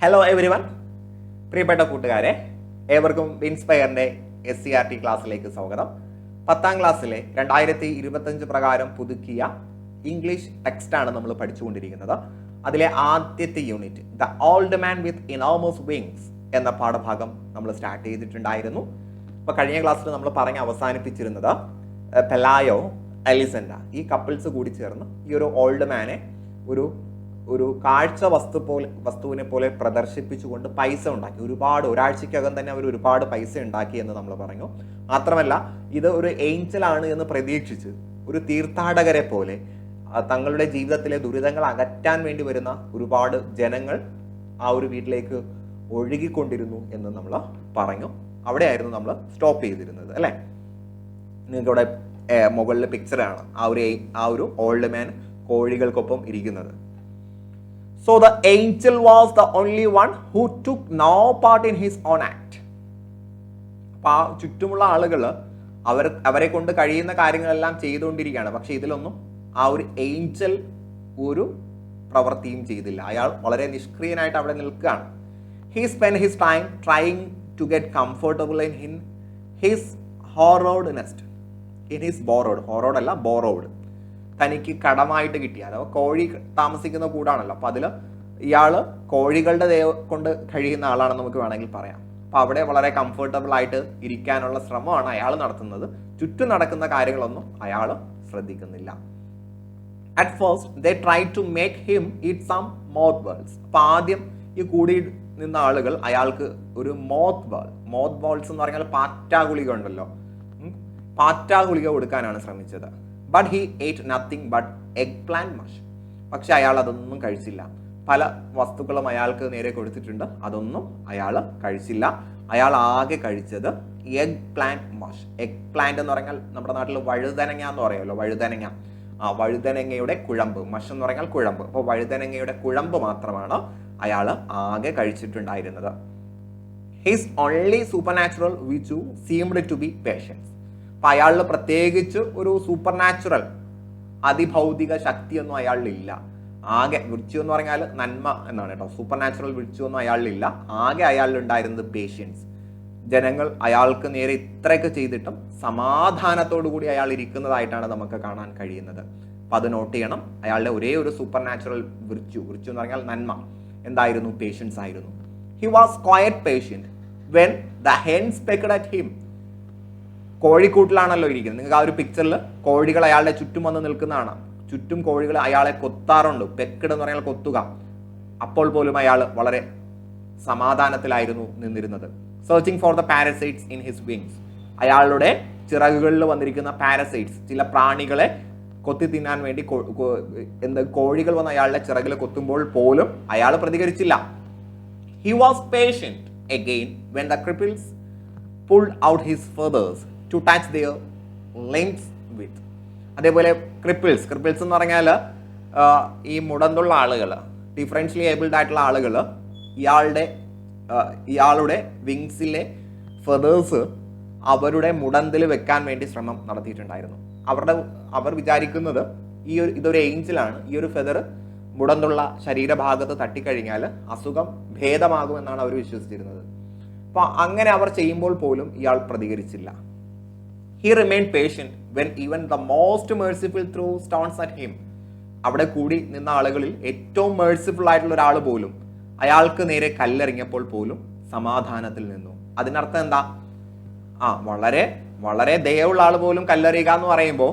Hello every one, പ്രിയപ്പെട്ട കൂട്ടുകാരെ, ഏവർക്കും ഇൻസ്പയറിൻ്റെ SCRT ക്ലാസ്സിലേക്ക് സ്വാഗതം. 10ാം ക്ലാസ്സിലെ 2025 പ്രകാരം പുതുക്കിയ ഇംഗ്ലീഷ് ടെക്സ്റ്റാണ് നമ്മൾ പഠിച്ചുകൊണ്ടിരിക്കുന്നത്. അതിലെ ആദ്യത്തെ unit the old man with enormous wings എന്ന പാഠഭാഗം നമ്മൾ സ്റ്റാർട്ട് ചെയ്തിട്ടുണ്ടായിരുന്നു. അപ്പോൾ കഴിഞ്ഞ ക്ലാസ്സിൽ നമ്മൾ പറഞ്ഞ് അവസാനിപ്പിച്ചിരുന്നത് പെലായോ, എലിസൻഡ ഈ കപ്പിൾസ് കൂടി ചേർന്ന് ഈ ഒരു ഓൾഡ് മാനെ ഒരു കാഴ്ച വസ്തുവിനെ പോലെ പ്രദർശിപ്പിച്ചുകൊണ്ട് പൈസ ഉണ്ടാക്കി. ഒരാഴ്ചക്കകം തന്നെ അവർ ഒരുപാട് പൈസ ഉണ്ടാക്കി എന്ന് നമ്മൾ പറഞ്ഞു. മാത്രമല്ല, ഇത് ഒരു ഏഞ്ചൽ ആണ് എന്ന് പ്രതീക്ഷിച്ച് ഒരു തീർത്ഥാടകരെ പോലെ തങ്ങളുടെ ജീവിതത്തിലെ ദുരിതങ്ങൾ അകറ്റാൻ വേണ്ടി വരുന്ന ഒരുപാട് ജനങ്ങൾ ആ ഒരു വീട്ടിലേക്ക് ഒഴുകിക്കൊണ്ടിരുന്നു എന്ന് നമ്മൾ പറഞ്ഞു. അവിടെയായിരുന്നു നമ്മൾ സ്റ്റോപ്പ് ചെയ്തിരുന്നത്, അല്ലേ? നിങ്ങൾക്ക് ഇവിടെ മുകളിൽ പിക്ചറാണ് ആ ഒരു ഓൾഡ് മാൻ കോഴികൾക്കൊപ്പം ഇരിക്കുന്നത്. So the angel was the only one who took no part in his own act. അപ്പോൾ ആ ചുറ്റുമുള്ള ആളുകൾ അവരെ കൊണ്ട് കഴിയുന്ന കാര്യങ്ങളെല്ലാം ചെയ്തുകൊണ്ടിരിക്കുകയാണ്. പക്ഷെ ഇതിലൊന്നും ആ ഒരു ഏഞ്ചൽ ഒരു പ്രവൃത്തിയും ചെയ്തില്ല. അയാൾ വളരെ നിഷ്ക്രിയനായിട്ട് അവിടെ നിൽക്കുകയാണ്. He spent his time trying to get comfortable in his borrowed nest. In his borrowed അല്ല borrowed, തനിക്ക് കടമായിട്ട് കിട്ടിയ, അഥവാ കോഴി താമസിക്കുന്ന കൂടാണല്ലോ. അപ്പം അതിൽ ഇയാൾ കോഴികളുടെ കൊണ്ട് കഴിയുന്ന ആളാണെന്ന് നമുക്ക് വേണമെങ്കിൽ പറയാം. അപ്പം അവിടെ വളരെ കംഫർട്ടബിൾ ആയിട്ട് ഇരിക്കാനുള്ള ശ്രമമാണ് അയാൾ നടത്തുന്നത്. ചുറ്റും നടക്കുന്ന കാര്യങ്ങളൊന്നും അയാൾ ശ്രദ്ധിക്കുന്നില്ല. At first they try to make him eat some moth balls. അപ്പം ആദ്യം ഈ കൂടി നിന്ന ആളുകൾ അയാൾക്ക് ഒരു മോത്ത് ബോൾസ് എന്ന് പറഞ്ഞാൽ പാറ്റാ ഗുളിക ഉണ്ടല്ലോ, പാറ്റാ ഗുളിക കൊടുക്കാനാണ് ശ്രമിച്ചത്. ബട്ട് ഹി ഏറ്റ് നത്തിങ് ബട്ട് എഗ് പ്ലാന്റ് മഷ്. പക്ഷെ അയാൾ അതൊന്നും കഴിച്ചില്ല. പല വസ്തുക്കളും അയാൾക്ക് നേരെ കൊടുത്തിട്ടുണ്ട്, അതൊന്നും അയാൾ കഴിച്ചില്ല. അയാൾ ആകെ കഴിച്ചത് എഗ് പ്ലാന്റ് മഷ്. എഗ് പ്ലാന്റ് എന്ന് പറഞ്ഞാൽ നമ്മുടെ നാട്ടിൽ വഴുതനങ്ങ എന്ന് പറയുമല്ലോ, വഴുതനങ്ങയുടെ കുഴമ്പ്. മഷ് എന്ന് പറഞ്ഞാൽ കുഴമ്പ്. അപ്പോൾ വഴുതനങ്ങയുടെ കുഴമ്പ് മാത്രമാണ് അയാൾ ആകെ കഴിച്ചിട്ടുണ്ടായിരുന്നത്. His only supernatural which seemed to be patience. അപ്പം അയാളിൽ പ്രത്യേകിച്ച് ഒരു സൂപ്പർ നാച്ചുറൽ അതിഭൗതിക ശക്തിയൊന്നും അയാളിലില്ല. ആകെ വിർച്യു എന്ന് പറഞ്ഞാൽ നന്മ എന്നാണ് കേട്ടോ. സൂപ്പർ നാച്ചുറൽ വിർച്യു ഒന്നും അയാളിലില്ല. ആകെ അയാളിലുണ്ടായിരുന്നത് പേഷ്യൻസ്. ജനങ്ങൾ അയാൾക്ക് നേരെ ഇത്രയൊക്കെ ചെയ്തിട്ടും സമാധാനത്തോടു കൂടി അയാൾ ഇരിക്കുന്നതായിട്ടാണ് നമുക്ക് കാണാൻ കഴിയുന്നത്. അപ്പം അത് നോട്ട് ചെയ്യണം. അയാളുടെ ഒരേ ഒരു സൂപ്പർ നാച്ചുറൽ വിർച്യു എന്ന് പറഞ്ഞാൽ നന്മ എന്തായിരുന്നു? പേഷ്യൻസ് ആയിരുന്നു. He was quite patient when the hens pecked at him. കോഴിക്കൂട്ടിലാണല്ലോ ഇരിക്കുന്നത്. നിങ്ങൾക്ക് ആ ഒരു പിക്ചറിൽ കോഴികൾ അയാളുടെ ചുറ്റും വന്ന് നിൽക്കുന്നതാണ്. ചുറ്റും കോഴികൾ അയാളെ കൊത്താറുണ്ട്. പെക്കഡ് എന്ന് പറഞ്ഞാൽ കൊത്തുക. അപ്പോൾ പോലും അയാൾ വളരെ സമാധാനത്തിലായിരുന്നു നിന്നിരുന്നത്. Searching for the parasites in his wings. അയാളുടെ ചിറകുകളിൽ വന്നിരിക്കുന്ന പാരസൈറ്റ്സ്, ചില പ്രാണികളെ കൊത്തി തിന്നാൻ വേണ്ടി കോഴികൾ വന്ന് അയാളുടെ ചിറകിൽ കൊത്തുമ്പോൾ പോലും അയാൾ പ്രതികരിച്ചില്ല. He was patient again when the cripples pulled out his feathers to touch their limbs with. അതേപോലെ ക്രിപ്പിൾസ് എന്ന് പറഞ്ഞാൽ ഈ മുടന്തുള്ള ആളുകൾ, ഡിഫറൻഷ്യലി ഏബിൾഡ് ആയിട്ടുള്ള ആളുകൾ ഇയാളുടെ വിങ്സിലെ ഫെതേഴ്സ് അവരുടെ മുടന്തിൽ വെക്കാൻ വേണ്ടി ശ്രമം നടത്തിയിട്ടുണ്ടായിരുന്നു. അവർ വിചാരിക്കുന്നത് ഇതൊരു ഏഞ്ചലാണ്, ഈ ഒരു ഫെതർ മുടന്തുള്ള ശരീരഭാഗത്ത് തട്ടിക്കഴിഞ്ഞാൽ അസുഖം ഭേദമാകുമെന്നാണ് അവർ വിശ്വസിച്ചിരുന്നത്. അപ്പോൾ അങ്ങനെ അവർ ചെയ്യുമ്പോൾ പോലും ഇയാൾ പ്രതികരിച്ചില്ല. He remained patient when even the most merciful threw stones at him. അവിടെ കൂടി നിന്ന ആളുകളിൽ ഏറ്റവും മേഴ്സിഫുൾ ആയിട്ടുള്ള ഒരാൾ പോലും അയാൾക്ക് നേരെ കല്ലെറിഞ്ഞപ്പോൾ പോലും സമാധാനത്തിൽ നിന്നു. അതിനർത്ഥം എന്താ? വളരെ വളരെ ദയവുള്ള ആൾ പോലും കല്ലെറിയുക എന്ന് പറയുമ്പോൾ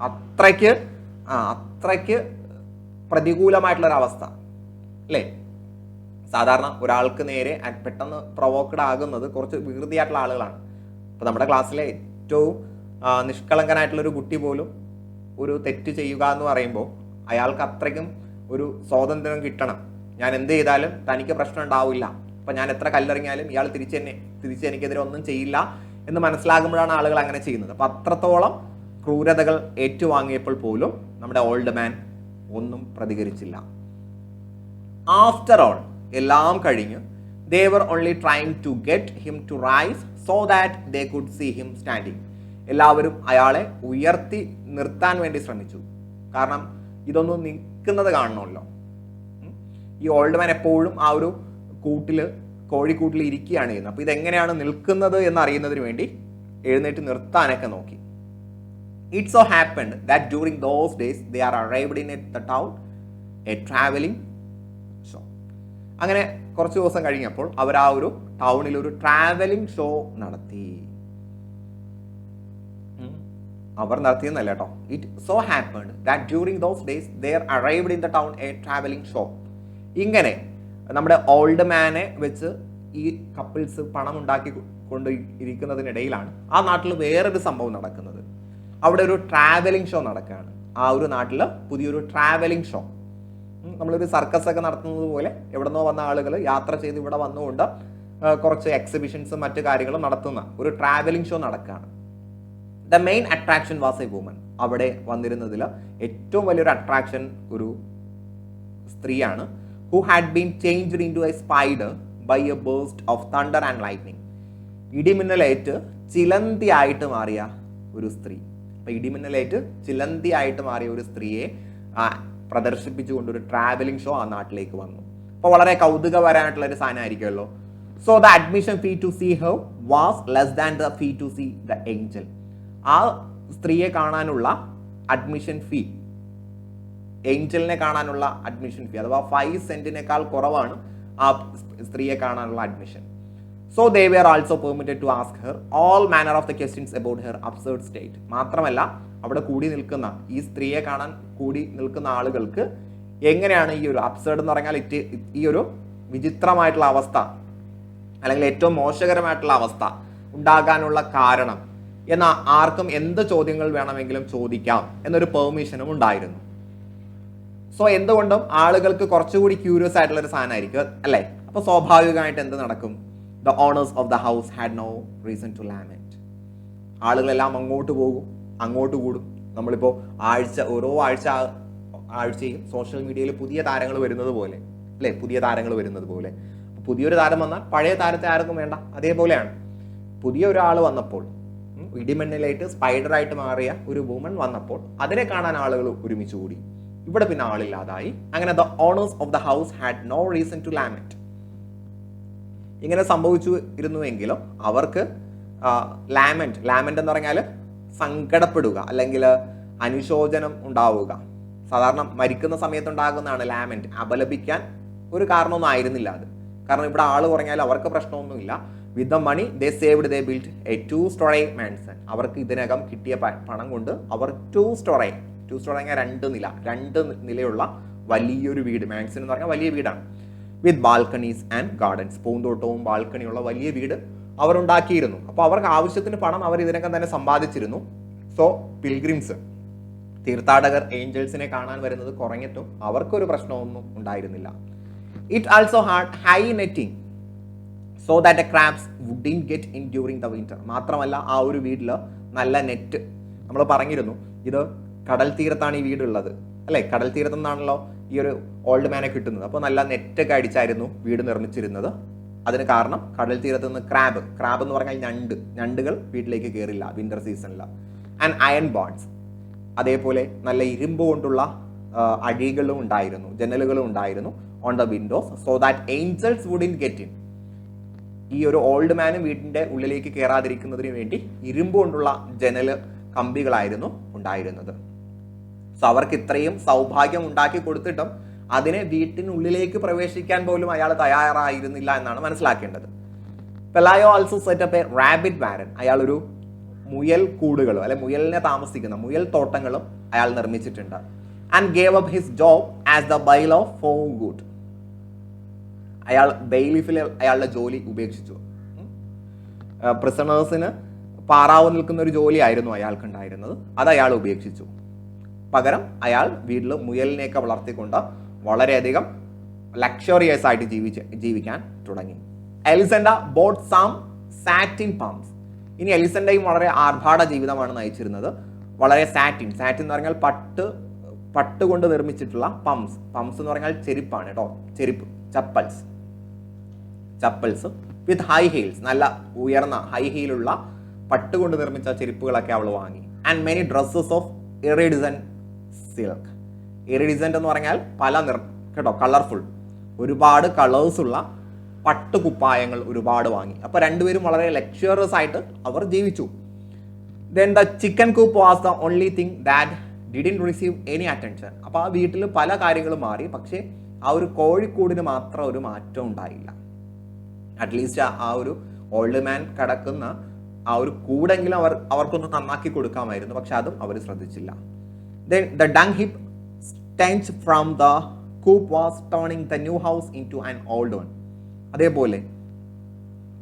അത്രയ്ക്ക് പ്രതികൂലമായിട്ടുള്ളൊരവസ്ഥ, അല്ലേ? സാധാരണ ഒരാൾക്ക് നേരെ പെട്ടെന്ന് പ്രൊവോക്കഡ് ആകുന്നത് കുറച്ച് വികൃതിയായിട്ടുള്ള ആളുകളാണ്. അപ്പോൾ നമ്മുടെ ക്ലാസ്സിലെ ഏറ്റവും നിഷ്കളങ്കനായിട്ടുള്ളൊരു കുട്ടി പോലും ഒരു തെറ്റ് ചെയ്യുക എന്ന് പറയുമ്പോൾ അയാൾക്ക് അത്രയ്ക്കും ഒരു സ്വാതന്ത്ര്യം കിട്ടണം. ഞാൻ എന്ത് ചെയ്താലും തനിക്ക് പ്രശ്നം ഉണ്ടാവില്ല, അപ്പം ഞാൻ എത്ര കല്ലെറിഞ്ഞാലും ഇയാൾ തിരിച്ച് എനിക്കെതിരെ ഒന്നും ചെയ്യില്ല എന്ന് മനസ്സിലാകുമ്പോഴാണ് ആളുകൾ അങ്ങനെ ചെയ്യുന്നത്. അപ്പം അത്രത്തോളം ക്രൂരതകൾ ഏറ്റുവാങ്ങിയപ്പോൾ പോലും നമ്മുടെ ഓൾഡ് മാൻ ഒന്നും പ്രതികരിച്ചില്ല. ആഫ്റ്റർ ഓൾ, എല്ലാം കഴിഞ്ഞ്, they were only trying to get him to rise so that they could see him standing. എല്ലാവരും അയാളെ ഉയർത്തി നിർത്താൻ വേണ്ടി ശ്രമിച്ചു. കാരണം ഇതൊന്നും നിൽക്കുന്നത് കാണണമല്ലോ. ഈ ഓൾഡ് മാൻ എപ്പോഴും ആ ഒരു കോഴിക്കൂട്ടിൽ ഇരിക്കുകയാണ് ചെയ്യുന്നത്. അപ്പോൾ ഇതെങ്ങനെയാണ് നിൽക്കുന്നത് എന്ന് അറിയുന്നതിന് വേണ്ടി എഴുന്നേറ്റ് നിർത്താനൊക്കെ നോക്കി. It so happened that during those days they are arrived in the town A travelling show. അങ്ങനെ കുറച്ച് ദിവസം കഴിഞ്ഞപ്പോൾ അവർ ആ ഒരു ടൗണിൽ ഒരു ട്രാവലിംഗ് ഷോ നടത്തി. അവർ നടത്തിയെന്നല്ല കേട്ടോ. It so happened that during those days they are arrived in the town A travelling show. ഇങ്ങനെ നമ്മുടെ ഓൾഡ് മാനെ വെച്ച് ഈ കപ്പിൾസ് പണം ഉണ്ടാക്കി കൊണ്ട് ഇരിക്കുന്നതിനിടയിലാണ് ആ നാട്ടിൽ വേറൊരു സംഭവം നടക്കുന്നത്. അവിടെ ഒരു ട്രാവലിംഗ് ഷോ നടക്കുകയാണ്. ആ ഒരു നാട്ടിൽ പുതിയൊരു ട്രാവലിംഗ് ഷോ, നമ്മളൊരു സർക്കസ് ഒക്കെ നടത്തുന്നത് പോലെ എവിടെന്നോ വന്ന ആളുകൾ യാത്ര ചെയ്ത് ഇവിടെ വന്നുകൊണ്ട് കുറച്ച് എക്സിബിഷൻസും മറ്റു കാര്യങ്ങളും നടത്തുന്ന ഒരു ട്രാവലിംഗ് ഷോ നടക്കുകയാണ്. The main attraction was a woman. അവിടെ വന്നിരുന്നതിൽ ഏറ്റവും വലിയൊരു അട്രാക്ഷൻ ഒരു സ്ത്രീയാണ്. Who had been changed into a spider by a beast of thunder and lightning. ഇടിമിന്നലേറ്റ് ചിലന്തിയായിട്ട് മാറിയ ഒരു സ്ത്രീ. അപ്പൊ ഇടിമിന്നലേറ്റ് ചിലന്തിയായിട്ട് മാറിയ ഒരു സ്ത്രീയെ പ്രദർശിപ്പിച്ചുകൊണ്ട് ഒരു ട്രാവലിംഗ് ഷോ ആ നാട്ടിലേക്ക് വന്നു. അപ്പോൾ വളരെ കൗതുകപരമായിട്ടുള്ള ഒരു സാധനം ആയിരിക്കുമല്ലോ. So the admission fee to see her was less than the fee to see the angel. ആ സ്ത്രീയെ കാണാനുള്ള അഡ്മിഷൻ ഫീ, ഏഞ്ചലിനെ കാണാനുള്ള അഡ്മിഷൻ ഫീ അഥവാ 5 സെന്റിനേക്കാൾ കുറവാണ് ആ സ്ത്രീയെ കാണാനുള്ള admission. So they were also permitted to ask her all manner of the questions about her absurd state. മാത്രമല്ല അവിടെ കൂടി നിൽക്കുന്ന ഈ സ്ത്രീയെ കാണാൻ കൂടി നിൽക്കുന്ന ആളുകൾക്ക് എങ്ങനെയാണ് ഈ ഒരു അബ്സേർഡ് എന്ന് പറഞ്ഞാൽ ഈ ഒരു വിചിത്രമായിട്ടുള്ള അവസ്ഥ അല്ലെങ്കിൽ ഏറ്റവും മോശകരമായിട്ടുള്ള അവസ്ഥ ഉണ്ടാകാനുള്ള കാരണം എന്ന ആർക്കും എന്ത് ചോദ്യങ്ങൾ വേണമെങ്കിലും ചോദിക്കാം എന്നൊരു പെർമിഷനും ഉണ്ടായിരുന്നു. സോ എന്തുകൊണ്ടും ആളുകൾക്ക് കുറച്ചുകൂടി ക്യൂരിയസ് ആയിട്ടുള്ള ഒരു സാധനമായിരിക്കും അല്ലേ. അപ്പോൾ സ്വാഭാവികമായിട്ട് എന്ത് നടക്കും? The owners of the house had no reason to lament. ആളുകളെല്ലാം അങ്ങോട്ട് പോകും, അങ്ങോട്ട് കൂടും. നമ്മളിപ്പോൾ ഓരോ ആഴ്ചയും സോഷ്യൽ മീഡിയയിൽ പുതിയ താരങ്ങൾ വരുന്നത് പോലെ അല്ലേ, പുതിയ താരങ്ങൾ വരുന്നത് പോലെ. പുതിയൊരു താരം വന്നാൽ പഴയ താരത്തെ ആർക്കും വേണ്ട. അതേപോലെയാണ് പുതിയ ഒരാൾ വന്നപ്പോൾ, ഇടിമണ്ണിലായിട്ട് സ്പൈഡറായിട്ട് മാറിയ ഒരു വുമൺ വന്നപ്പോൾ അതിനെ കാണാൻ ആളുകൾ ഒരുമിച്ച് കൂടി. ഇവിടെ പിന്നെ ആളില്ലാതായി. അങ്ങനെ the owners of the house had no reason to lament. ഇങ്ങനെ സംഭവിച്ചു ഇരുന്നുവെങ്കിലും അവർക്ക് ലാമെന്റ് എന്ന് പറഞ്ഞാൽ സങ്കടപ്പെടുക അല്ലെങ്കിൽ അനുശോചനം ഉണ്ടാവുക. സാധാരണ മരിക്കുന്ന സമയത്ത് ഉണ്ടാകുന്നതാണ് ലാമെന്റ്. അപലപിക്കാൻ ഒരു കാരണമൊന്നും ആയിരുന്നില്ല അത്. കാരണം ഇവിടെ ആള് കുറഞ്ഞാൽ അവർക്ക് പ്രശ്നമൊന്നുമില്ല. With the money they saved they built a 2-story mansion. അവർക്ക് ഇതിനകം കിട്ടിയ പണം കൊണ്ട് അവർ 2-story 2 നിലയുള്ള വലിയൊരു വീട്, മാൻസൺ എന്ന് പറഞ്ഞാൽ വലിയ വീടാണ്, വിത്ത് ബാൽക്കണീസ് ആൻഡ് ഗാർഡൻസ്, പൂന്തോട്ടവും ബാൽക്കണിയുള്ള വലിയ വീട് അവർ ഉണ്ടാക്കിയിരുന്നു. അപ്പോൾ അവർക്ക് ആവശ്യത്തിന് പണം അവർ ഇതിനകം തന്നെ സമ്പാദിച്ചിരുന്നു. സോ പിൽഗ്രിംസ്, തീർത്ഥാടകർ ഏഞ്ചൽസിനെ കാണാൻ വരുന്നത് കുറഞ്ഞിട്ടും അവർക്കൊരു പ്രശ്നമൊന്നും ഉണ്ടായിരുന്നില്ല. It also had high netting so that A crabs wouldn't get in during the winter. മാത്രമല്ല ആ ഒരു വീട്ടിൽ നല്ല നെറ്റ്, നമ്മൾ പറഞ്ഞിരുന്നു ഇത് കടൽ തീരത്താണ് ഈ വീടുള്ളത് അല്ലേ. കടൽ തീരത്തു നിന്നാണല്ലോ ഈ ഒരു ഓൾഡ് മാനെ കിട്ടുന്നത്. അപ്പോൾ നല്ല നെറ്റൊക്കെ അടിച്ചായിരുന്നു വീട് നിർമ്മിച്ചിരുന്നത്. അതിന് കാരണം കടൽ തീരത്ത് നിന്ന് ക്രാബ് എന്ന് പറഞ്ഞാൽ ഞണ്ടുകൾ വീട്ടിലേക്ക് കയറില്ല വിന്റർ സീസണിൽ. ആൻഡ് അയൺ ബോൺസ്, അതേപോലെ നല്ല ഇരുമ്പ് കൊണ്ടുള്ള അഴികളും ഉണ്ടായിരുന്നു, ജനലുകളും ഉണ്ടായിരുന്നു on the windows, so that angels wouldn't get in. ഈ ഒരു ഓൾഡ് മാനും വീടിന്റെ ഉള്ളിലേക്ക് കയറാതിരിക്കുന്നതിന് വേണ്ടി ഇരുമ്പ് കൊണ്ടുള്ള ജനൽ കമ്പികളായിരുന്നു ഉണ്ടായിരുന്നത്. സോ അവർക്ക് ഇത്രയും സൗഭാഗ്യം ഉണ്ടാക്കി കൊടുത്തിട്ടും അതിനെ വീട്ടിനുള്ളിലേക്ക് പ്രവേശിക്കാൻ പോലും അയാൾ തയ്യാറായിരുന്നില്ല എന്നാണ് മനസ്സിലാക്കേണ്ടത്. Pelayo also set up a rabbit warren. അയാൾ ഒരു മുയൽ കൂടുകളും അല്ലെ മുയലിനെ താമസിക്കുന്ന മുയൽ തോട്ടങ്ങളും അയാൾ നിർമ്മിച്ചിട്ടുണ്ട്. And gave up his job as the bylaw four good. അയാൾ ബെയിലിഫിൽ അയാളുടെ ജോലി ഉപേക്ഷിച്ചു. പ്രിസണേഴ്സിന് പാറാവ് നിൽക്കുന്ന ഒരു ജോലിയായിരുന്നു അയാൾക്കുണ്ടായിരുന്നത്, അത് അയാൾ ഉപേക്ഷിച്ചു. പകരം അയാൾ വീട്ടിൽ മുയലിനെയൊക്കെ വളർത്തിക്കൊണ്ട് വളരെയധികം ലക്ഷറിയസ് ആയിട്ട് ജീവിക്കാൻ തുടങ്ങി. എലിസണ്ട ബോട്ട് സം സാറ്റിൻ പംസ്. ഇനി എലിസണ്ടയും വളരെ ആർഭാട ജീവിതമാണ് നയിച്ചിരുന്നത്. വളരെ സാറ്റിൻ എന്ന് പറഞ്ഞാൽ പട്ട് കൊണ്ട് നിർമ്മിച്ചിട്ടുള്ള പംസ് എന്ന് പറഞ്ഞാൽ ചെരുപ്പാണ് കേട്ടോ, ചെരുപ്പ്, ചപ്പൽസ് വിത്ത് ഹൈ ഹീൽസ്, നല്ല ഉയർന്ന ഹൈ ഹീലുള്ള പട്ട് കൊണ്ട് നിർമ്മിച്ച ചെരുപ്പുകളൊക്കെ അവൾ വാങ്ങി. And many dresses of iridescent silk. Iridescent എന്ന് പറഞ്ഞാൽ പല കേട്ടോ, കളർഫുൾ, ഒരുപാട് കളേഴ്സ് ഉള്ള പട്ടുകുപ്പായങ്ങൾ ഒരുപാട് വാങ്ങി. അപ്പോൾ രണ്ടുപേരും വളരെ ലക്ഷ്വറിയസ് ആയിട്ട് അവർ ജീവിച്ചു. Then the chicken coop was the only thing that didn't receive any attention. അപ്പോൾ ആ വീട്ടിൽ പല കാര്യങ്ങളും മാറി, പക്ഷേ ആ ഒരു കോഴിക്കൂടിന് മാത്രം ഒരു മാറ്റം ഉണ്ടായില്ല. അറ്റ്ലീസ്റ്റ് ആ ഒരു ഓൾഡ് മാൻ കിടക്കുന്ന ആ ഒരു കൂടെങ്കിലും അവർക്കൊന്ന് നന്നാക്കി കൊടുക്കാമായിരുന്നു, പക്ഷെ അതും അവർ ശ്രദ്ധിച്ചില്ല. Then the dung heap stench from the coop was turning the new house into an old one. അതേപോലെ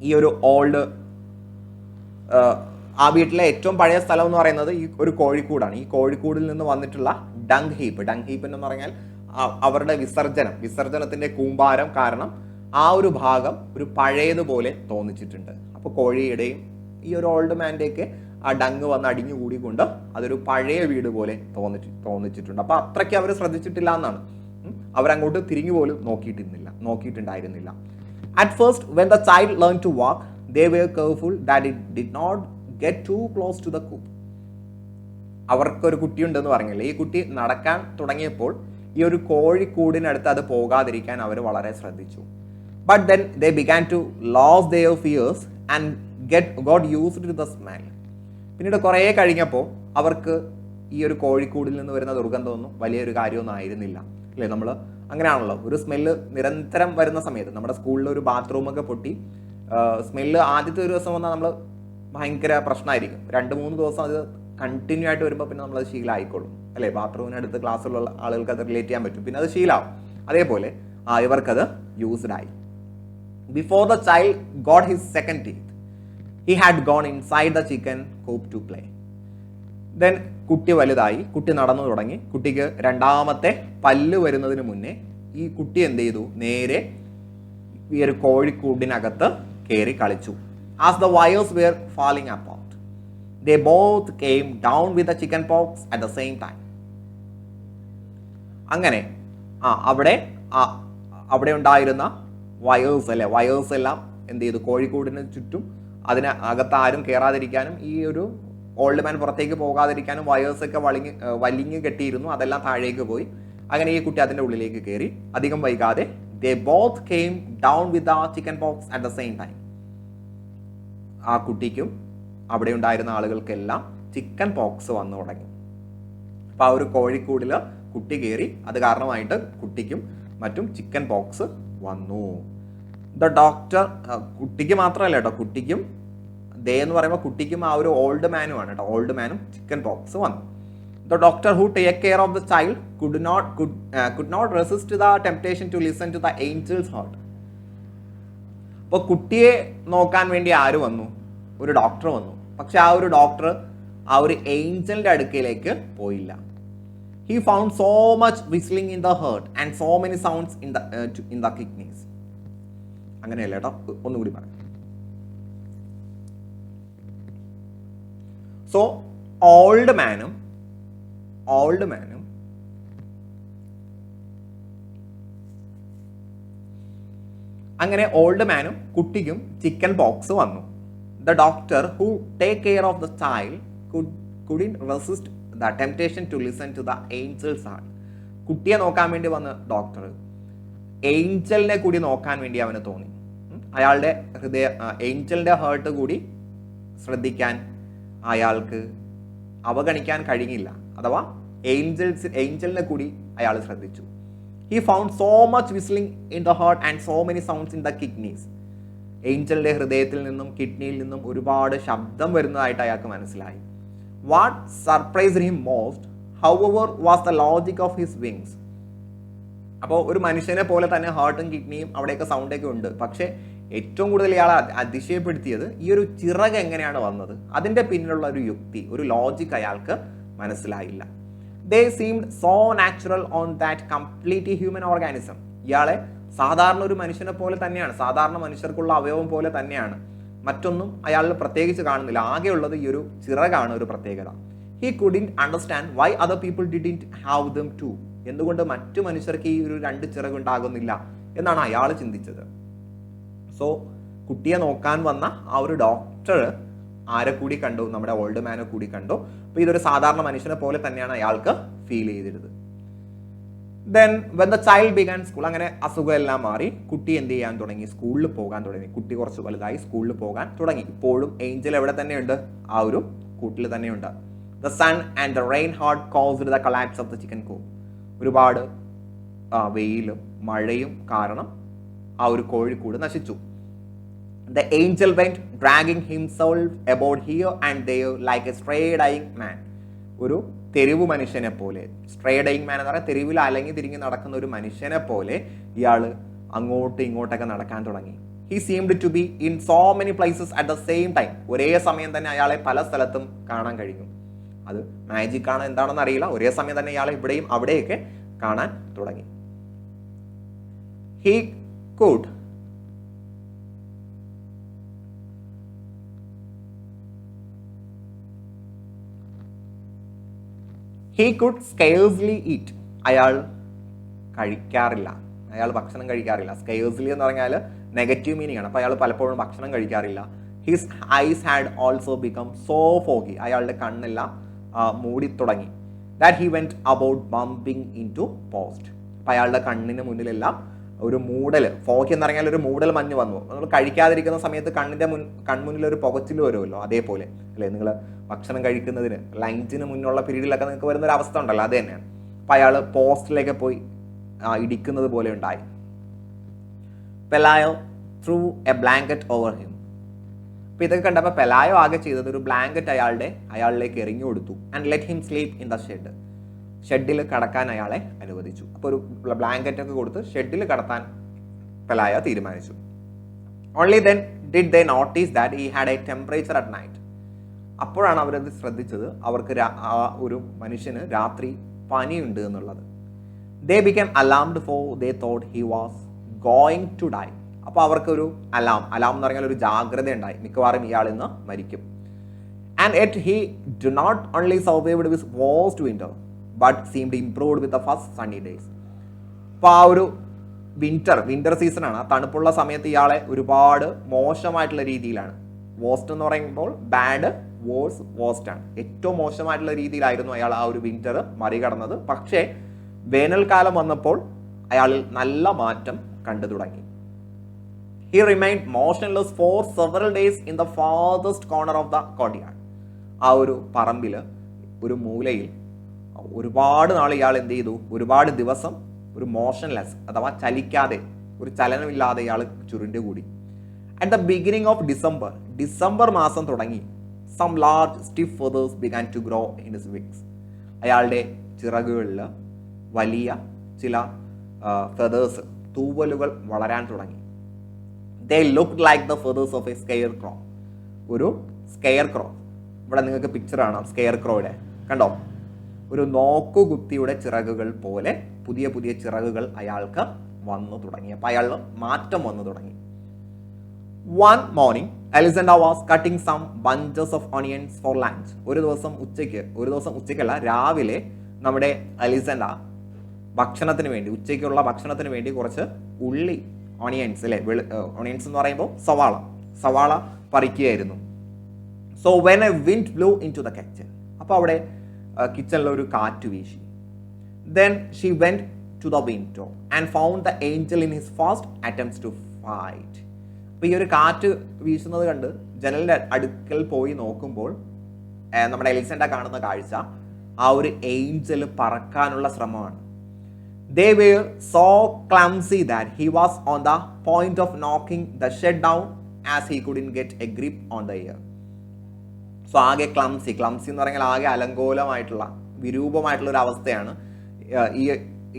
ഈ ഒരു ഓൾഡ് ആ വീട്ടിലെ ഏറ്റവും പഴയ സ്ഥലം എന്ന് പറയുന്നത് ഈ ഒരു കോഴിക്കൂടാണ്. ഈ കോഴിക്കൂടിൽ നിന്ന് വന്നിട്ടുള്ള ഡങ് ഹീപ്പ് എന്ന് പറഞ്ഞാൽ അവരുടെ വിസർജനത്തിന്റെ കൂമ്പാരം കാരണം ആ ഒരു ഭാഗം ഒരു പഴയതുപോലെ തോന്നിച്ചിട്ടുണ്ട്. അപ്പോൾ കോഴിയുടെയും ഈ ഒരു ഓൾഡ് മാൻ്റെയൊക്കെ ആ ഡങ് വന്ന് അടിഞ്ഞു കൂടിക്കൊണ്ട് അതൊരു പഴയ വീട് പോലെ തോന്നിച്ചിട്ടുണ്ട്. അപ്പോൾ അത്രയ്ക്ക് അവർ ശ്രദ്ധിച്ചിട്ടില്ല എന്നാണ്. അവരങ്ങോട്ട് തിരിഞ്ഞു പോലും നോക്കിയിട്ടുണ്ടായിരുന്നില്ല. At first, when the child learned to walk, they were careful that it did not get too close to the coop. അവർക്കൊരു കുട്ടിയുണ്ടെന്ന് പറഞ്ഞില്ലേ, ഈ കുട്ടി നടക്കാൻ തുടങ്ങിയപ്പോൾ ഈ ഒരു കോഴിക്കൂടിനടുത്ത് അത് പോകാതിരിക്കാൻ അവർ വളരെ ശ്രദ്ധിച്ചു. But then they began to lose their fears and got used to the smell. പിന്നീട് കുറേ കഴിഞ്ഞപ്പോൾ അവർക്ക് ഈ ഒരു കോഴിക്കൂടിൽ നിന്ന് വരുന്ന ദുർഗന്ധമൊന്നും വലിയൊരു കാര്യമൊന്നും ആയിരുന്നില്ല. അല്ലേ, നമ്മൾ അങ്ങനെയാണല്ലോ, ഒരു സ്മെല്ല് നിരന്തരം വരുന്ന സമയത്ത് നമ്മുടെ സ്കൂളിൽ ഒരു ബാത്റൂമൊക്കെ പൊട്ടി സ്മെല്ല് ആദ്യത്തെ ഒരു ദിവസം വന്നാൽ നമ്മൾ ഭയങ്കര പ്രശ്നമായിരിക്കും. 2-3 ദിവസം അത് കണ്ടിന്യൂ ആയിട്ട് വരുമ്പോൾ പിന്നെ നമ്മളത് ശീലമായിക്കോളും. അല്ലേ, ബാത്റൂമിനടുത്ത് ക്ലാസ്സിലുള്ള ആളുകൾക്ക് അത് റിലേറ്റ് ചെയ്യാൻ പറ്റും, പിന്നെ അത് ശീലമാവും. അതേപോലെ ഇവർക്കത് യൂസ്ഡ് ആയി. Before the child got his second teeth, he had gone inside the chicken coop to play. Then കുട്ടി വലുതായി, കുട്ടി നടന്നു തുടങ്ങി. കുട്ടിക്ക് രണ്ടാമത്തെ പല്ല് വരുന്നതിന് മുന്നേ ഈ കുട്ടി എന്ത് ചെയ്തു, നേരെ ഈ ഒരു കോഴിക്കൂടിനകത്ത് കയറി കളിച്ചു. As the wires were falling apart, they both came down with the chicken pox at the same time. അങ്ങനെ അവിടെ ഉണ്ടായിരുന്ന വയേഴ്സ് എല്ലാം എന്ത് ചെയ്തു, കോഴിക്കൂടിന് ചുറ്റും അതിന് അകത്ത് ആരും കയറാതിരിക്കാനും ഈ ഒരു ഓൾഡ് മാൻ പുറത്തേക്ക് പോകാതിരിക്കാനും വയേഴ്സൊക്കെ വലിഞ്ഞ് കെട്ടിയിരുന്നു. അതെല്ലാം താഴേക്ക് പോയി. അങ്ങനെ ഈ കുട്ടി അതിൻ്റെ ഉള്ളിലേക്ക് കയറി. അധികം വൈകാതെ they both came down with the chicken pox at the same time. ആ കുട്ടിക്കും അവിടെ ഉണ്ടായിരുന്ന ആളുകൾക്കെല്ലാം ചിക്കൻ പോക്സ് വന്നു തുടങ്ങി. അപ്പോൾ ആ ഒരു കോഴിക്കൂടിൽ കുട്ടി കയറി, അത് കാരണമായിട്ട് കുട്ടിക്കും മറ്റും ചിക്കൻ പോക്സ് വന്നു. ദ ഡോക്ടർ, കുട്ടിക്ക് മാത്രമല്ല കേട്ടോ, കുട്ടിക്കും എന്ന് പറയുമ്പോൾ കുട്ടിക്കും ആ ഒരു ഓൾഡ് മാനുമാണ് കേട്ടോ, ഓൾഡ് മാനും ചിക്കൻ പോക്സ് വന്നു. The doctor who take care of the child could not resist the temptation to listen to the angel's heart. അപ്പോൾ കുട്ടിയെ നോക്കാൻ വേണ്ടി ആര് വന്നു? ഒരു ഡോക്ടർ വന്നു. പക്ഷെ ആ ഒരു ഡോക്ടർ ആ ഒരു ഏഞ്ചലിന്റെ അടുക്കലേക്ക് പോയില്ല. He found so much whistling in the heart and so many sounds in the kidneys. അങ്ങനെയല്ല കേട്ടോ, ഒന്നുകൂടി പറയാം. സോ ഓൾഡ് മാനും അങ്ങനെ ഓൾഡ് മാനും കുട്ടിക്കും ചിക്കൻ പോക്സ് വന്നു. The doctor who take care of the child couldn't resist the temptation to listen to the angel's heart. കുട്ടിയെ നോക്കാൻ വേണ്ടി വന്ന ഡോക്ടർ ഏഞ്ചലിനെ കൂടി നോക്കാൻ വേണ്ടി അവന് തോന്നി. അയാളുടെ ഏഞ്ചലിന്റെ ഹേർട്ട് കൂടി ശ്രദ്ധിക്കാൻ അയാൾക്ക് അവഗണിക്കാൻ കഴിഞ്ഞില്ല. അഥവാ ഏഞ്ചലിനെ കൂടി അയാൾ ശ്രദ്ധിച്ചു. He found so much whistling in the heart and so many sounds in the kidneys. ഏഞ്ചലിന്റെ ഹൃദയത്തിൽ നിന്നും കിഡ്നിയിൽ നിന്നും ഒരുപാട് ശബ്ദം വരുന്നതായിട്ട് അയാൾക്ക് മനസ്സിലായി. What surprised him most, however, was the logic of his wings. അപ്പോൾ ഒരു മനുഷ്യനെ പോലെ തന്നെ ഹാർട്ടും കിഡ്നിയും അവിടെയൊക്കെ സൗണ്ടൊക്കെ ഉണ്ട്. പക്ഷേ ഏറ്റവും കൂടുതൽ ഇയാളെ അതിശയപ്പെടുത്തിയത് ഈ ഒരു ചിറക് എങ്ങനെയാണ് വന്നത്, അതിൻ്റെ പിന്നിലുള്ള ഒരു യുക്തി, ഒരു ലോജിക് അയാൾക്ക് മനസ്സിലായില്ല. They seemed so natural on that completely human organism. ഇയാളെ സാധാരണ ഒരു മനുഷ്യനെ പോലെ തന്നെയാണ്, സാധാരണ മനുഷ്യർക്കുള്ള അവയവം പോലെ തന്നെയാണ്. മറ്റൊന്നും അയാളിൽ പ്രത്യേകിച്ച് കാണുന്നില്ല. ആകെയുള്ളത് ഈ ഒരു ചിറകാണ് ഒരു പ്രത്യേകത. He couldn't understand why other people didn't have them too. എന്തുകൊണ്ട് മറ്റു മനുഷ്യർക്ക് ഈ ഒരു 2 ചിറകുണ്ടാകുന്നില്ല എന്നാണ് അയാൾ ചിന്തിച്ചത്. സോ കുട്ടിയെ നോക്കാൻ വന്ന ആ ഒരു ഡോക്ടർ ആരെ കൂടി കണ്ടു? നമ്മുടെ ഓൾഡ് മാനെ കൂടി കണ്ടു. അപ്പോൾ ഇതൊരു സാധാരണ മനുഷ്യനെ പോലെ തന്നെയാണ് അയാൾക്ക് ഫീൽ ചെയ്തിരുന്നത്. Then when the child began school, അങ്ങനെ അസുഖം എല്ലാം മാറി, കുട്ടി എന്ത് ചെയ്യാൻ തുടങ്ങി, സ്കൂളിൽ പോകാൻ തുടങ്ങി. കുട്ടി കുറച്ച് വലുതായി സ്കൂളിൽ പോകാൻ തുടങ്ങി. ഇപ്പോഴും ഏഞ്ചൽ എവിടെ തന്നെയുണ്ട്, ആ ഒരു കൂട്ടിൽ തന്നെയുണ്ട്. The sun and the rain hard caused the collapse of the chicken coop. ഒരുപാട് വെയിലും മഴയും കാരണം ആ ഒരു കോഴിക്കൂട് നശിച്ചു. The angel went dragging himself about here and there like a stray dying man. ഒരു തെരുവ് മനുഷ്യനെ പോലെ, സ്ട്രേ ഡൈയിങ് മാൻ എന്ന് പറഞ്ഞാൽ തെരുവിൽ അലങ്ങി തിരിഞ്ഞ് നടക്കുന്ന ഒരു മനുഷ്യനെ പോലെ ഇയാൾ അങ്ങോട്ടും ഇങ്ങോട്ടൊക്കെ നടക്കാൻ തുടങ്ങി. He seemed to be in so many places at the same time. ഒരേ സമയം തന്നെ അയാളെ പല സ്ഥലത്തും കാണാൻ കഴിഞ്ഞു. അത് മാജിക് ആണ് എന്താണെന്ന് അറിയില്ല. ഒരേ സമയം തന്നെ ഇയാളെ ഇവിടെയും അവിടെയൊക്കെ കാണാൻ തുടങ്ങി. He could scarcely eat. അയാൾ കഴിക്കാറില്ല, അയാൾ ഭക്ഷണം കഴിക്കാറില്ല. സ്കേഴ്സ്ലി എന്ന് പറഞ്ഞാൽ നെഗറ്റീവ് മീനിങ് ആണ്. അപ്പോൾ അയാൾ പലപ്പോഴും ഭക്ഷണം കഴിക്കാറില്ല. His eyes had also become so foggy. അയാളുടെ കണ്ണെല്ലാം മൂടി തുടങ്ങി. That he went about bumping into post. അപ്പോൾ അയാളുടെ കണ്ണിന് മുന്നിലെല്ലാം ഒരു മൂടൽ, ഫോഗി എന്ന് പറഞ്ഞാൽ ഒരു മൂടൽ മഞ്ഞ് വന്നു. നമ്മൾ കഴിക്കാതിരിക്കുന്ന സമയത്ത് കൺമുന്നിൽ ഒരു പുകച്ചിൽ വരുമല്ലോ, അതേപോലെ അല്ലേ. നിങ്ങൾ ഭക്ഷണം കഴിക്കുന്നതിന് ലഞ്ചിന് മുന്നുള്ള പീരീഡിലൊക്കെ നിങ്ങൾക്ക് വരുന്നൊരു അവസ്ഥ ഉണ്ടല്ലോ, അത് തന്നെയാണ്. അപ്പം അയാൾ പോസ്റ്റിലേക്ക് പോയി ഇടിക്കുന്നത് പോലെ ഉണ്ടായി. Pelayo threw a blanket over him. അപ്പം ഇതൊക്കെ കണ്ടപ്പോൾ പെലായോ ആകെ ചെയ്തത് ഒരു ബ്ലാങ്കറ്റ് അയാളിലേക്ക് എറിഞ്ഞു കൊടുത്തു. And let him sleep in the shed. ഷെഡിൽ കടക്കാൻ അയാളെ അനുവദിച്ചു. അപ്പോൾ ഒരു ബ്ലാങ്കറ്റ് ഒക്കെ കൊടുത്ത് ഷെഡിൽ കടത്താൻ പെലായോ തീരുമാനിച്ചു. Only then did they notice that he had a temperature at night. അപ്പോഴാണ് അവരത് ശ്രദ്ധിച്ചത്, അവർക്ക് ഒരു മനുഷ്യന് രാത്രി പനിയുണ്ട് എന്നുള്ളത്. They become alarmed for they thought he was going to die. അപ്പോൾ അവർക്കൊരു അലാം എന്ന് പറഞ്ഞാൽ ഒരു ജാഗ്രത ഉണ്ടായി, മിക്കവാറും ഇയാൾ ഇന്ന് മരിക്കും. And yet he do not only survived with worst winter but seemed improved with the first sunny days. അപ്പോൾ ആ ഒരു വിന്റർ സീസണാണ്, ആ തണുപ്പുള്ള സമയത്ത് ഇയാളെ ഒരുപാട് മോശമായിട്ടുള്ള രീതിയിലാണ്, വേഴ്സ്റ്റ് എന്ന് പറയുമ്പോൾ ബാഡ്, വേഴ്സ്റ്റ് ആണ്, ഏറ്റവും മോശമായിട്ടുള്ള രീതിയിലായിരുന്നു അയാൾ ആ ഒരു വിന്റർ മറികടന്നത്. പക്ഷേ വേനൽക്കാലം വന്നപ്പോൾ അയാളിൽ നല്ല മാറ്റം കണ്ടു തുടങ്ങി. He remind motionless four several days in the farthest corner of the courtyard. ആ ഒരു പറമ്പിൽ ഒരു മൂലയിൽ ഒരുപാട് നാൾ ഇയാൾ എന്ത് ചെയ്തു, ഒരുപാട് ദിവസം ഒരു മോഷൻലെസ് അഥവാ ചലിക്കാതെ, ഒരു ചലനമില്ലാതെ ഇയാൾ ചുരുണ്ടുകൂടി. At the beginning of December മാസം തുടങ്ങി some large stiff feathers began to grow in his wings. അയാളുടെ ചിറകുകളിൽ വലിയ ചില ഫെതേഴ്സ്, തൂവലുകൾ വളരാൻ തുടങ്ങി. They looked like the feathers of a scarecrow. ഒരു സ്കെയർക്രോ, ഇവിടെ നിങ്ങൾക്ക് പിക്ചർ കാണാം സ്കെയർക്രോയുടെ, കണ്ടോ, ഒരു നോക്കുകുത്തിയുടെ ചിറകുകൾ പോലെ പുതിയ പുതിയ ചിറകുകൾ അയാൾക്ക് വന്നു തുടങ്ങി. അപ്പോൾ അയാൾ മാറ്റം വന്നു തുടങ്ങി. One morning, Alexander was cutting some bunches of onions for lunch. ഒരു ദിവസം ഉച്ചയ്ക്കല്ല, രാവിലെ നമ്മുടെ അലിസൻഡർ ഭക്ഷണത്തിന് വേണ്ടി, ഉച്ചയ്ക്കുള്ള ഭക്ഷണത്തിന് വേണ്ടി കുറച്ച് ഉള്ളി, ഓണിയൻസ് അല്ലേ, ഓണിയൻസ് എന്ന് പറയുമ്പോൾ സവാള പറിക്കുകയായിരുന്നു. So when a wind blew into the kitchen. അപ്പോൾ അവിടെ കിച്ചണിൽ ഒരു കാറ്റ് വീശി. Then she went to the window and found the angel in his first attempts to fight. അപ്പോൾ ഈ ഒരു കാറ്റ് വീശുന്നത് കണ്ട് ജനലിൻ്റെ അടുക്കൽ പോയി നോക്കുമ്പോൾ നമ്മുടെ എലിസൻഡർ കാണുന്ന കാഴ്ച ആ ഒരു ഏഞ്ചൽ പറക്കാനുള്ള ശ്രമമാണ്. They were so clumsy that he was on the point of knocking the shed down as he couldn't get a grip on the air. So ആകെ ക്ലംസി എന്ന് പറഞ്ഞാൽ ആകെ അലങ്കോലമായിട്ടുള്ള, വിരൂപമായിട്ടുള്ള ഒരു അവസ്ഥയാണ്.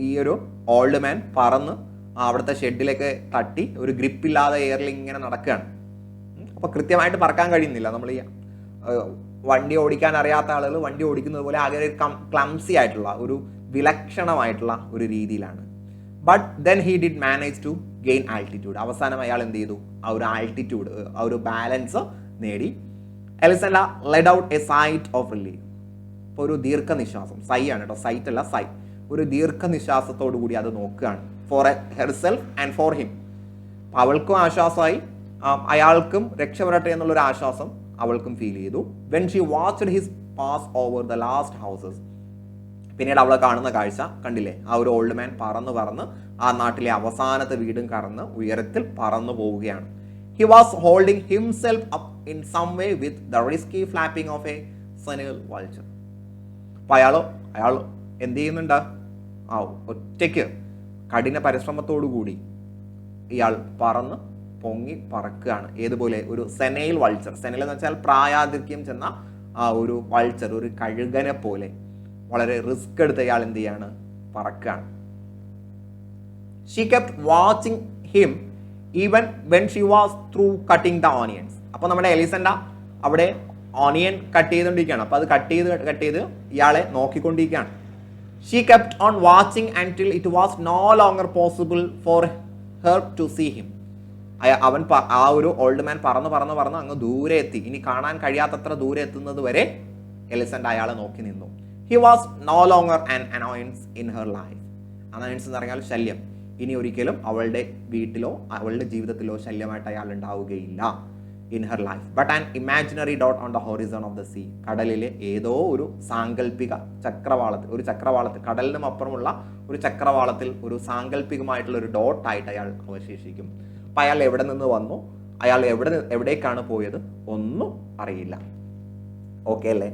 ഈ ഒരു ഓൾഡ് മാൻ പറന്ന് അവിടുത്തെ ഷെഡിലേക്ക് തട്ടി ഒരു ഗ്രിപ്പില്ലാതെ എയറിൽ ഇങ്ങനെ നടക്കുകയാണ്. അപ്പോൾ കൃത്യമായിട്ട് പറക്കാൻ കഴിയുന്നില്ല. നമ്മൾ ഈ വണ്ടി ഓടിക്കാൻ അറിയാത്ത ആളുകൾ വണ്ടി ഓടിക്കുന്നത് പോലെ ആകെ ഒരു ക്ലംസി ആയിട്ടുള്ള, ഒരു വിലക്ഷണമായിട്ടുള്ള ഒരു രീതിയിലാണ്. But then he did manage to gain altitude. അവസാനം അയാൾ എന്ത് ചെയ്തു, ആ ഒരു ആൾട്ടിറ്റ്യൂഡ്, ആ ഒരു ബാലൻസ് നേടി. Elisenda let out a sigh of relief. ഇപ്പോൾ ഒരു ദീർഘനിശ്വാസം, സൈ ആണ് കേട്ടോ, സൈറ്റ് അല്ല സൈ, ഒരു ദീർഘനിശ്വാസത്തോടു കൂടി അത് നോക്കുകയാണ്. For herself and for him. അവൾക്കും ആശ്വാസമായി, അയാൾക്കും രക്ഷപ്പെടട്ടെ എന്നുള്ളൊരു ആശ്വാസം അവൾക്കും ഫീൽ ചെയ്തു. When she watched his pass over the last houses. പിന്നീട് അവളെ കാണുന്ന കാഴ്ച കണ്ടില്ലേ, ആ ഒരു ഓൾഡ് മാൻ പറന്ന് പറന്ന് ആ നാട്ടിലെ അവസാനത്തെ വീടും കറന്ന് ഉയരത്തിൽ പറന്നു പോവുകയാണ്. He was holding himself up in some way with the risky flapping of a senile vulture. അപ്പൊ അയാൾ എന്ത് ചെയ്യുന്നുണ്ട്? ആ ഒറ്റയ്ക്ക് കഠിന പരിശ്രമത്തോടു കൂടി ഇയാൾ പറന്ന് പൊങ്ങി പറക്കുകയാണ്. ഏതുപോലെ? ഒരു സെനൈൽ വൾച്ചർ. സെനൈൽ എന്ന് വെച്ചാൽ പ്രായാധിക്യം ചെന്ന ആ ഒരു വൾച്ചർ, ഒരു കഴുകനെ പോലെ വളരെ റിസ്ക് എടുത്ത് ഇയാൾ എന്ത് ചെയ്യാണ്? പറക്കുകയാണ്. She kept watching him even when she was through cutting the onions. അപ്പോൾ നമ്മുടെ എലിസണ്ട അവിടെ ഓണിയൻ കട്ട് ചെയ്തുകൊണ്ടിരിക്കുകയാണ്. അപ്പോൾ അത് കട്ട് ചെയ്ത് ഇയാളെ നോക്കിക്കൊണ്ടിരിക്കുകയാണ്. She kept on watching until it was no longer possible for her to see him. അവൻ ആ ഒരു ഓൾഡ് മാൻ പറന്ന് അങ്ങ് ദൂരെ എത്തി. ഇനി കാണാൻ കഴിയാത്തത്ര ദൂരെ എത്തുന്നത് വരെ എലിസണ്ട അയാളെ നോക്കി നിന്നു. He was no longer an annoyance in her life. Annoyance എന്ന് പറഞ്ഞാൽ ശല്യം. ഇനി ഒരിക്കലും അവളുടെ വീട്ടിലോ അവളുടെ ജീവിതത്തിലോ ശല്യമായിട്ട് അയാൾ ഉണ്ടാവുകയില്ല. In her life but an imaginary dot on the horizon of the sea. കടലിലെ ഏതോ ഒരു സാങ്കല്പിക ചക്രവാളത്തിൽ കടലിനും അപ്പുറമുള്ള ഒരു ചക്രവാളത്തിൽ ഒരു സാങ്കല്പികമായിട്ടുള്ള ഒരു ഡോട്ടായിട്ട് അയാൾ അവശേഷിക്കും. അപ്പം അയാൾ എവിടെ നിന്ന് വന്നു, അയാൾ എവിടേക്കാണ് പോയത് ഒന്നും അറിയില്ല. ഓക്കെ അല്ലേ?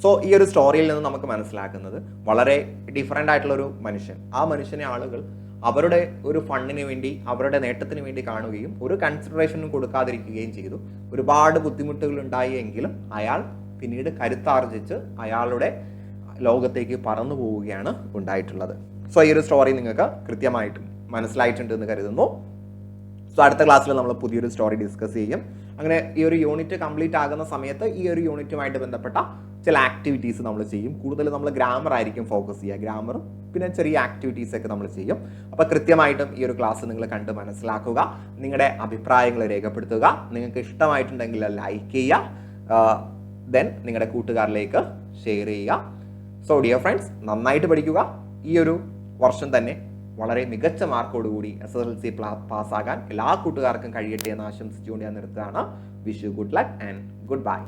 സോ ഈ ഒരു സ്റ്റോറിയിൽ നിന്ന് നമുക്ക് മനസ്സിലാക്കുന്നത് വളരെ ഡിഫറെൻ്റ് ആയിട്ടുള്ളൊരു മനുഷ്യൻ, ആ മനുഷ്യനെ ആളുകൾ അവരുടെ ഒരു ഫണ്ടിന് വേണ്ടി അവരുടെ നേട്ടത്തിന് വേണ്ടി കാണുകയും ഒരു കൺസിഡറേഷനും കൊടുക്കാതിരിക്കുകയും ചെയ്തു. ഒരുപാട് ബുദ്ധിമുട്ടുകൾ ഉണ്ടായി എങ്കിലും അയാൾ പിന്നീട് കരുത്താർജിച്ച് അയാളുടെ ലോകത്തേക്ക് പറന്നു പോവുകയാണ് ഉണ്ടായിട്ടുള്ളത്. സോ ഈ ഒരു സ്റ്റോറി നിങ്ങൾക്ക് കൃത്യമായിട്ടും മനസ്സിലായിട്ടുണ്ട് എന്ന് കരുതുന്നു. സോ അടുത്ത ക്ലാസ്സിൽ നമ്മൾ പുതിയൊരു സ്റ്റോറി ഡിസ്കസ് ചെയ്യും. അങ്ങനെ ഈ ഒരു യൂണിറ്റ് കംപ്ലീറ്റ് ആകുന്ന സമയത്ത് ഈ ഒരു യൂണിറ്റുമായിട്ട് ബന്ധപ്പെട്ട ചില ആക്ടിവിറ്റീസ് നമ്മൾ ചെയ്യും. കൂടുതൽ നമ്മൾ ഗ്രാമർ ആയിരിക്കും ഫോക്കസ് ചെയ്യുക. ഗ്രാമറും പിന്നെ ചെറിയ ആക്ടിവിറ്റീസ് ഒക്കെ നമ്മൾ ചെയ്യും. അപ്പോൾ കൃത്യമായിട്ടും ഈ ഒരു ക്ലാസ് നിങ്ങൾ കണ്ട് മനസ്സിലാക്കുക, നിങ്ങളുടെ അഭിപ്രായങ്ങൾ രേഖപ്പെടുത്തുക. നിങ്ങൾക്ക് ഇഷ്ടമായിട്ടുണ്ടെങ്കിൽ ലൈക്ക് ചെയ്യുക, ദെൻ നിങ്ങളുടെ കൂട്ടുകാരിലേക്ക് ഷെയർ ചെയ്യുക. സോ ഡിയർ ഫ്രണ്ട്സ്, നന്നായിട്ട് പഠിക്കുക. ഈ ഒരു വർഷം തന്നെ വളരെ മികച്ച മാർക്കോടുകൂടി SSLC പാസ്സാകാൻ എല്ലാ കൂട്ടുകാർക്കും കഴിയട്ടെ എന്ന് ആശംസിച്ചുകൊണ്ട് ഞാൻ നിർത്തുകയാണ്. Wish you good luck and good bye.